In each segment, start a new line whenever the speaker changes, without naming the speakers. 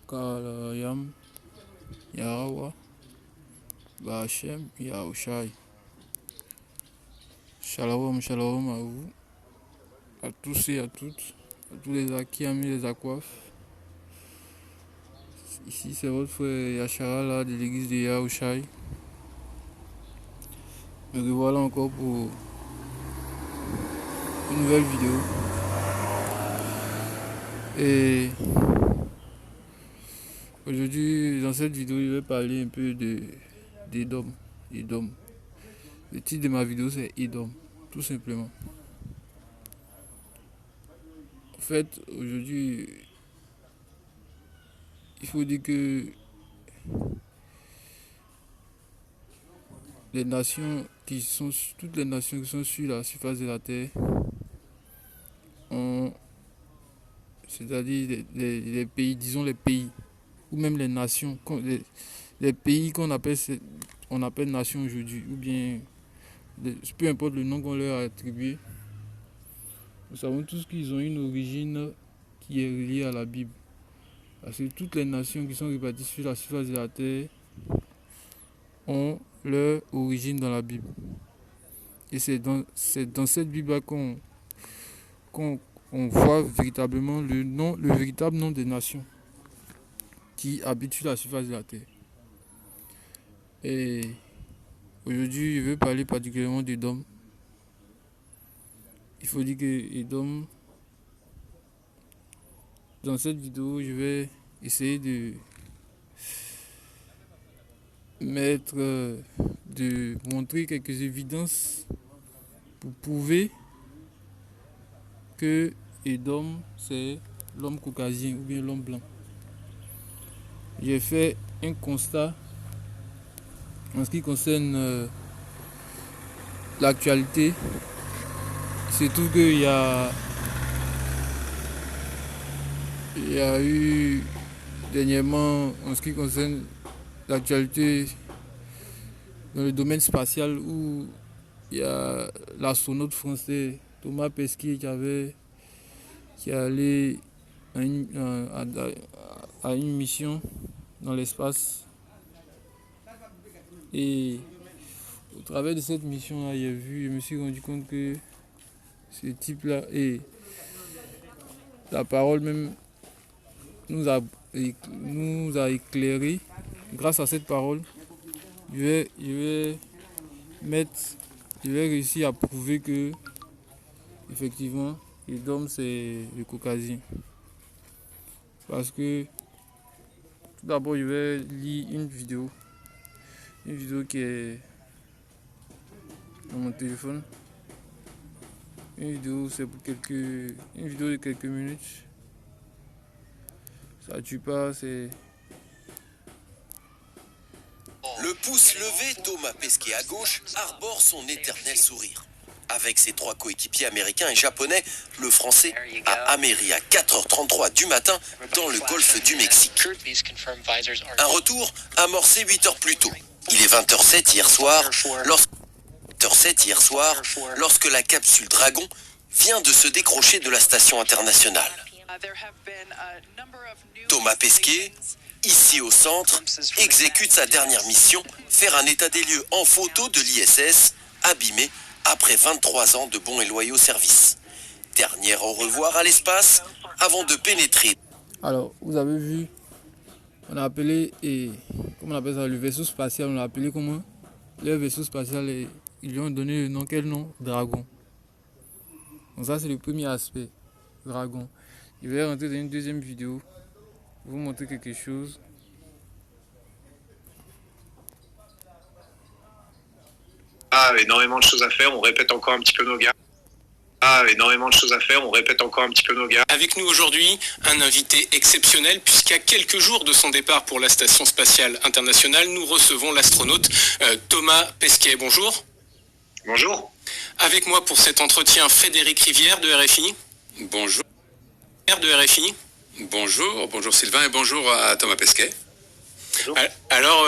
Kalayam, Yarawa, Bachem, Yaoshai. Shalom, shalom à vous, à tous et à toutes, à tous les acquis, amis, les aquafs. Ici, c'est votre frère Yachara là, de l'église de Yaoshai. Me revoilà encore pour une nouvelle vidéo. Et aujourd'hui, dans cette vidéo, je vais parler un peu d'Édom. Édom. Le titre de ma vidéo, c'est Édom, tout simplement. En fait, aujourd'hui, il faut dire que les nations toutes les nations qui sont sur la surface de la terre ont, c'est-à-dire les pays, disons les pays, ou même les nations, les pays qu'on appelle, on appelle nations aujourd'hui, ou bien peu importe le nom qu'on leur a attribué, nous savons tous qu'ils ont une origine qui est reliée à la Bible. Parce que toutes les nations qui sont réparties sur la surface de la terre ont leur origine dans la Bible. Et c'est dans cette Bible qu'on voit véritablement le véritable nom des nations qui habitent sur la surface de la terre. Et aujourd'hui, je veux parler particulièrement d'Édom. Il faut dire que Édom, dans cette vidéo, je vais essayer de montrer quelques évidences pour prouver que Édom, c'est l'homme caucasien ou bien l'homme blanc. J'ai fait un constat en ce qui concerne l'actualité. C'est tout qu'il y a eu dernièrement en ce qui concerne l'actualité dans le domaine spatial où il y a l'astronaute français Thomas Pesquet qui est allé à une mission dans l'espace. Et au travers de cette mission-là, je me suis rendu compte que ce type-là, et la parole même nous a éclairé. Grâce à cette parole, je vais réussir à prouver que effectivement Édom c'est le caucasien. Parce que tout d'abord je vais lire une vidéo qui est dans mon téléphone. Une vidéo de quelques minutes. Ça tue pas, c'est...
Le pouce levé, Thomas Pesquet à gauche arbore son éternel sourire. Avec ses trois coéquipiers américains et japonais, le français a améri à 4h33 du matin dans le golfe du Mexique. Un retour amorcé 8 heures plus tôt. Il est 20h07 hier soir, lorsque la capsule Dragon vient de se décrocher de la station internationale. Thomas Pesquet, ici au centre, exécute sa dernière mission, faire un état des lieux en photo de l'ISS, abîmé après 23 ans de bons et loyaux services. Dernier au revoir à l'espace, avant de pénétrer.
Alors, vous avez vu, on a appelé, comment on appelle ça, le vaisseau spatial, on l'a appelé comment? Le vaisseau spatial, ils lui ont donné le nom, quel nom? Dragon. Donc ça, c'est le premier aspect, Dragon. Je vais rentrer dans une deuxième vidéo, vous montrer quelque chose.
Énormément de choses à faire, on répète encore un petit peu nos gars.
Avec nous aujourd'hui, un invité exceptionnel puisqu'à quelques jours de son départ pour la Station Spatiale Internationale, nous recevons l'astronaute Thomas Pesquet. Bonjour.
Bonjour.
Avec moi pour cet entretien, Frédéric Rivière de RFI.
Bonjour.
De RFI.
Bonjour Sylvain et bonjour à Thomas Pesquet.
Bonjour.
Alors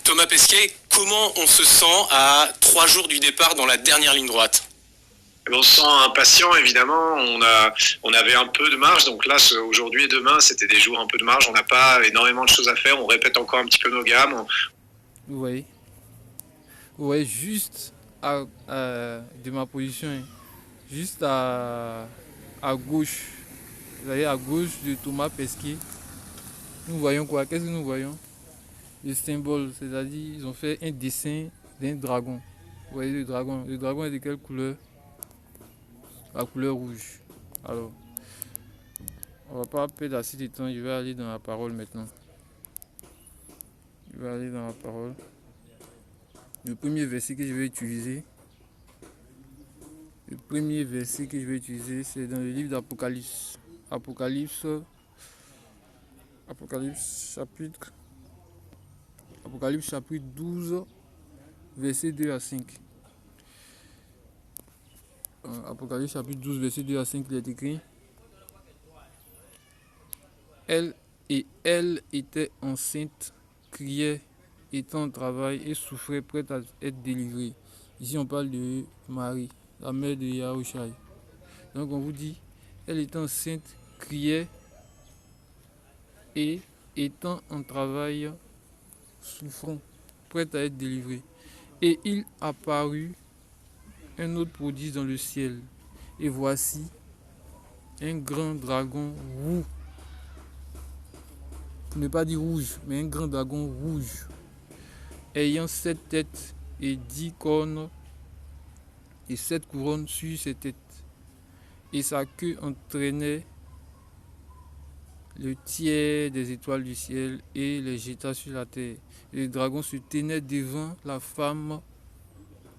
Thomas Pesquet, comment on se sent à 3 jours du départ dans la dernière ligne droite?
On se sent impatient, évidemment. On avait un peu de marge. Donc là, aujourd'hui et demain, c'était des jours un peu de marge. On n'a pas énormément de choses à faire. On répète encore un petit peu nos gammes.
Vous voyez? Vous voyez, juste de ma position, hein, juste à gauche, vous voyez, à gauche de Thomas Pesquet, nous voyons quoi? Qu'est-ce que nous voyons? Le symbole, c'est-à-dire ils ont fait un dessin d'un dragon. Vous voyez le dragon? Le dragon est de quelle couleur? La couleur rouge. Alors, on va pas perdre assez de temps, je vais aller dans la parole maintenant. Je vais aller dans la parole. Le premier verset que je vais utiliser, c'est dans le livre d'Apocalypse. Apocalypse chapitre 12, verset 2 à 5. Apocalypse chapitre 12, verset 2 à 5, il est écrit: Elle était enceinte, criait, étant en travail et souffrait, prête à être délivrée. Ici, on parle de Marie, la mère de Yahushua. Donc, on vous dit, elle était enceinte, criait, et étant en travail, souffrant, prête à être délivrée. Et il apparut un autre prodige dans le ciel. Et voici un grand dragon roux. Pour ne pas dire rouge, mais un grand dragon rouge, ayant 7 têtes et 10 cornes et 7 couronnes sur ses têtes. Et sa queue entraînait le tiers des étoiles du ciel et les jeta sur la terre. Et le dragon se tenait devant la femme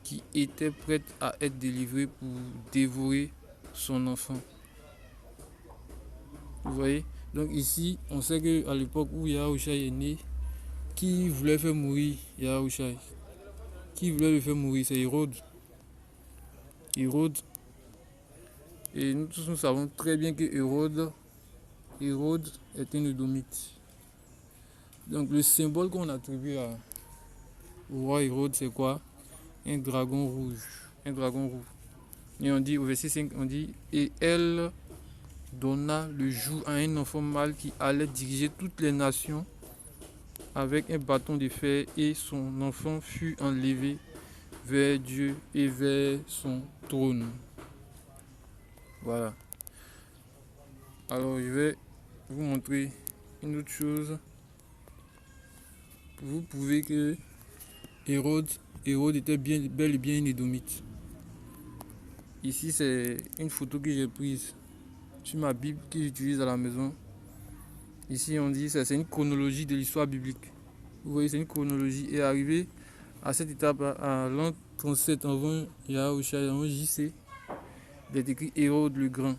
qui était prête à être délivrée pour dévorer son enfant. Vous voyez? Donc ici, on sait qu'à l'époque où Yahushua est né, qui voulait faire mourir Yahushua? Qui voulait le faire mourir? C'est Hérode. Et nous tous nous savons très bien que Hérode est un Édomite. Donc le symbole qu'on attribue au roi Hérode, c'est quoi? Un dragon rouge. Un dragon roux. Et on dit au verset 5, on dit: et elle donna le joug à un enfant mâle qui allait diriger toutes les nations avec un bâton de fer, et son enfant fut enlevé vers Dieu et vers son trône. Voilà. Alors je vais vous montrer une autre chose. Vous pouvez que Hérode était bel et bien un Édomite. Ici c'est une photo que j'ai prise sur ma Bible que j'utilise à la maison. Ici on dit c'est une chronologie de l'histoire biblique. Vous voyez, c'est une chronologie. Et arrivé à cette étape, à l'an 37 avant Yahushua, avant JC, il est écrit Hérode le Grand.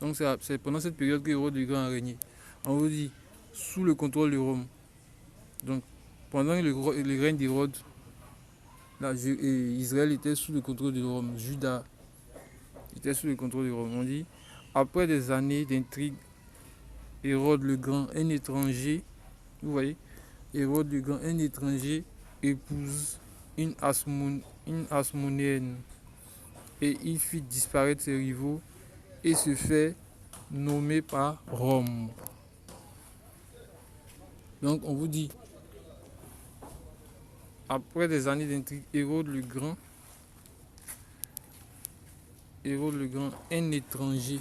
Donc c'est pendant cette période que Hérode le Grand a régné. On vous dit sous le contrôle de Rome. Donc pendant le règne d'Hérode, Israël était sous le contrôle de Rome. Juda était sous le contrôle de Rome. On dit après des années d'intrigue, Hérode le Grand, un étranger, vous voyez, Hérode le Grand, un étranger, épouse une Hasmonéenne, et il fit disparaître ses rivaux et se fait nommer par Rome. Donc on vous dit, après des années d'intrigue, Hérode le Grand, un étranger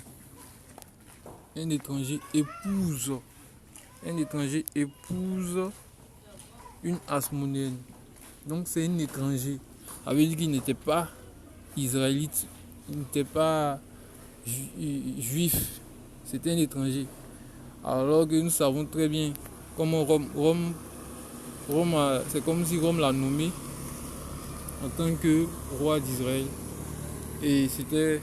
épouse une Hasmonéenne. Donc c'est un étranger. Ça veut dire qu'il n'était pas israélite, il n'était pas juif, c'était un étranger. Alors que nous savons très bien comment Rome c'est comme si Rome l'a nommé en tant que roi d'Israël. Et c'était,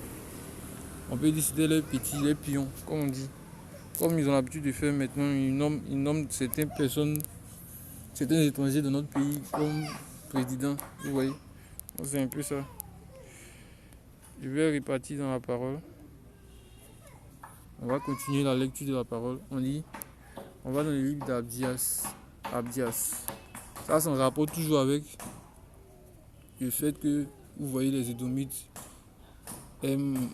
on peut dire, c'était les petits, les pions, comme on dit. Comme ils ont l'habitude de faire maintenant, ils nomment certaines personnes, certains étrangers de notre pays comme président. Vous voyez, c'est un peu ça. Je vais repartir dans la parole. On va continuer la lecture de la parole. On va dans le livre d'Abdias. Ça, c'est un rapport toujours avec le fait que vous voyez les Édomites aiment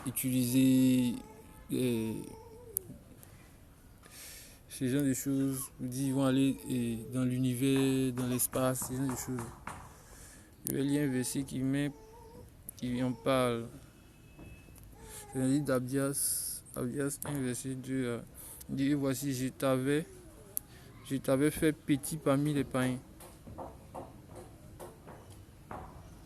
utiliser ce genre de choses. Ils vont aller dans l'univers, dans l'espace, ce genre de choses. Je vais lire un verset qui en parle. C'est un livre d'Abdias, Abdias 1, verset 2. Il dit, voici, je t'avais fait petit parmi les païens.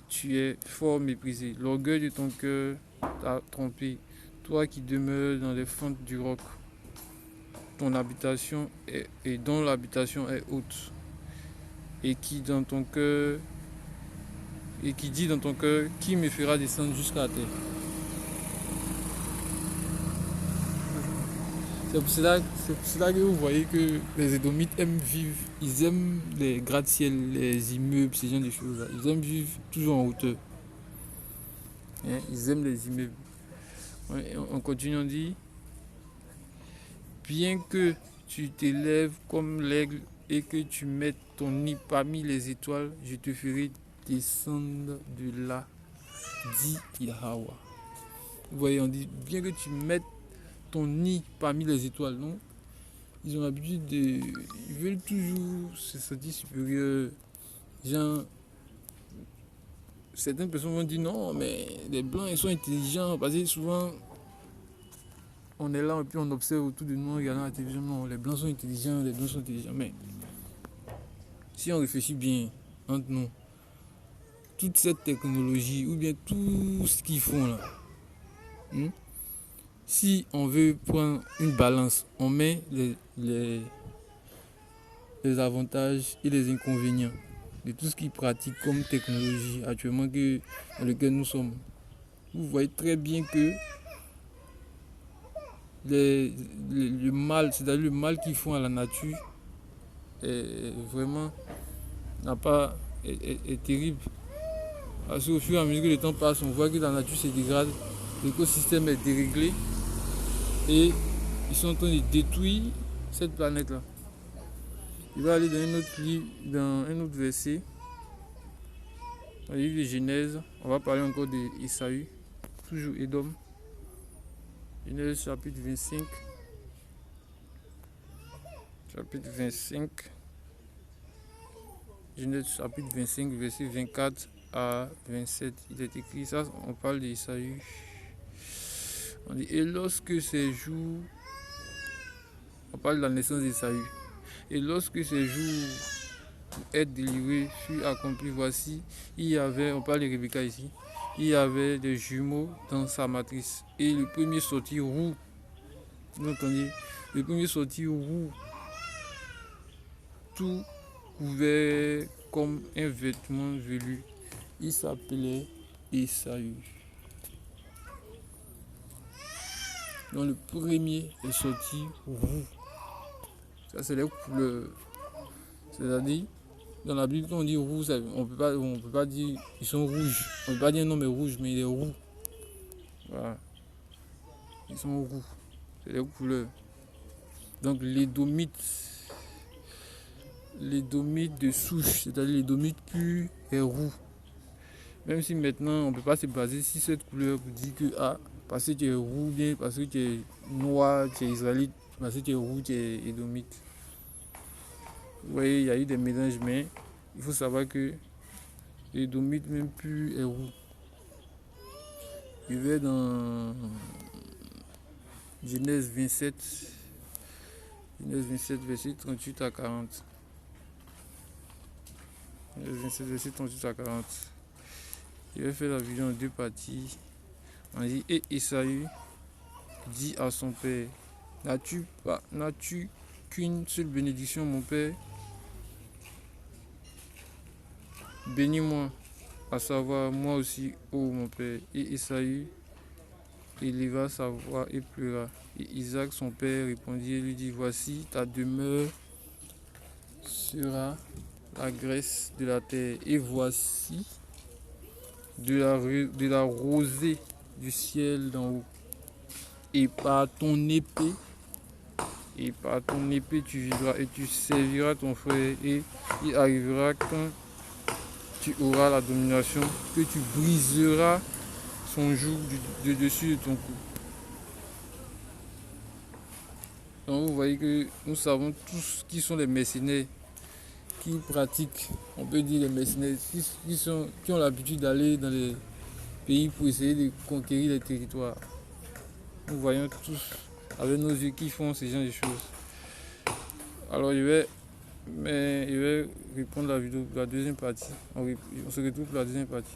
Tu es fort méprisé. L'orgueil de ton cœur t'a trompé. Toi qui demeures dans les fentes du roc, ton habitation et dont l'habitation est haute, et qui dit dans ton cœur, qui me fera descendre jusqu'à la terre. C'est pour cela que vous voyez que les Édomites aiment vivre, ils aiment les gratte-ciel, les immeubles, ces genre de choses-là. Ils aiment vivre toujours en hauteur. Ils aiment les immeubles. On continue, on dit, bien que tu t'élèves comme l'aigle et que tu mettes ton nid parmi les étoiles, je te ferai descendre de là, dit Yahweh. Vous voyez, on dit, bien que tu mettes ton nid parmi les étoiles, non? Ils ont l'habitude ils veulent toujours se sentir supérieurs. Genre, certaines personnes vont dire non, mais les blancs ils sont intelligents, parce que souvent on est là et puis on observe autour de nous, regardant la télévision, non, les blancs sont intelligents, mais si on réfléchit bien entre nous, toute cette technologie ou bien tout ce qu'ils font là, si on veut prendre une balance, on met les avantages et les inconvénients de tout ce qu'ils pratiquent comme technologie actuellement dans lequel nous sommes. Vous voyez très bien que le mal, c'est-à-dire le mal qu'ils font à la nature, est terrible. Parce qu'au fur et à mesure que le temps passe, on voit que la nature se dégrade, l'écosystème est déréglé et ils sont en train de détruire cette planète-là. Il va aller dans un autre livre, dans un autre verset, dans le livre de Genèse. On va parler encore d'Ésaü, toujours Édom. Genèse chapitre 25. Genèse chapitre 25, verset 24 à 27. Il est écrit ça, on parle d'Ésaü. On dit, et lorsque ces jours, on parle de la naissance d'Ésaü. Et lorsque ces jours pour être délivrés furent accomplis, voici, il y avait, on parle de Rebecca ici, il y avait des jumeaux dans sa matrice. Et le premier sortit roux. Vous entendez? Le premier sortit roux, tout couvert comme un vêtement velu. Il s'appelait Ésaü. Donc le premier est sorti roux. Ça c'est les couleurs. C'est-à-dire, dans la Bible, quand on dit roux, on peut pas dire ils sont rouges. On ne peut pas dire non mais rouge, mais il est roux. Voilà. Ils sont roux. C'est les couleurs. Donc l'édomite de souche, c'est-à-dire l'édomite pur est roux. Même si maintenant on ne peut pas se baser sur cette couleur pour dire que parce que tu es roux, bien parce que tu es noir, tu es israélite, parce que tu es roux, tu es édomite. Vous voyez, il y a eu des mélanges, mais il faut savoir que l'édomite même pur est roux. Je vais dans Genèse 27, verset 38 à 40. Genèse 27, verset 38 à 40. Je vais faire la vidéo en deux parties. On dit, et Ésaü dit à son père, n'as-tu qu'une seule bénédiction, mon père? Bénis-moi, à savoir moi aussi, ô mon père. Et Ésaü éleva sa voix et pleura. Et Isaac, son père, répondit et lui dit, voici, ta demeure sera la graisse de la terre, et voici de la rosée du ciel d'en haut. Et par ton épée tu vivras et tu serviras ton frère, et il arrivera quand tu auras la domination que tu briseras son joug du dessus de ton cou. Donc vous voyez que nous savons tous qui sont les mercenaires qui pratiquent, on peut dire les mercenaires, qui ont l'habitude d'aller dans les pays pour essayer de conquérir les territoires. Nous voyons tous avec nos yeux qui font ce genre de choses. Alors je vais répondre à la vidéo, la deuxième partie. On se retrouve pour la deuxième partie.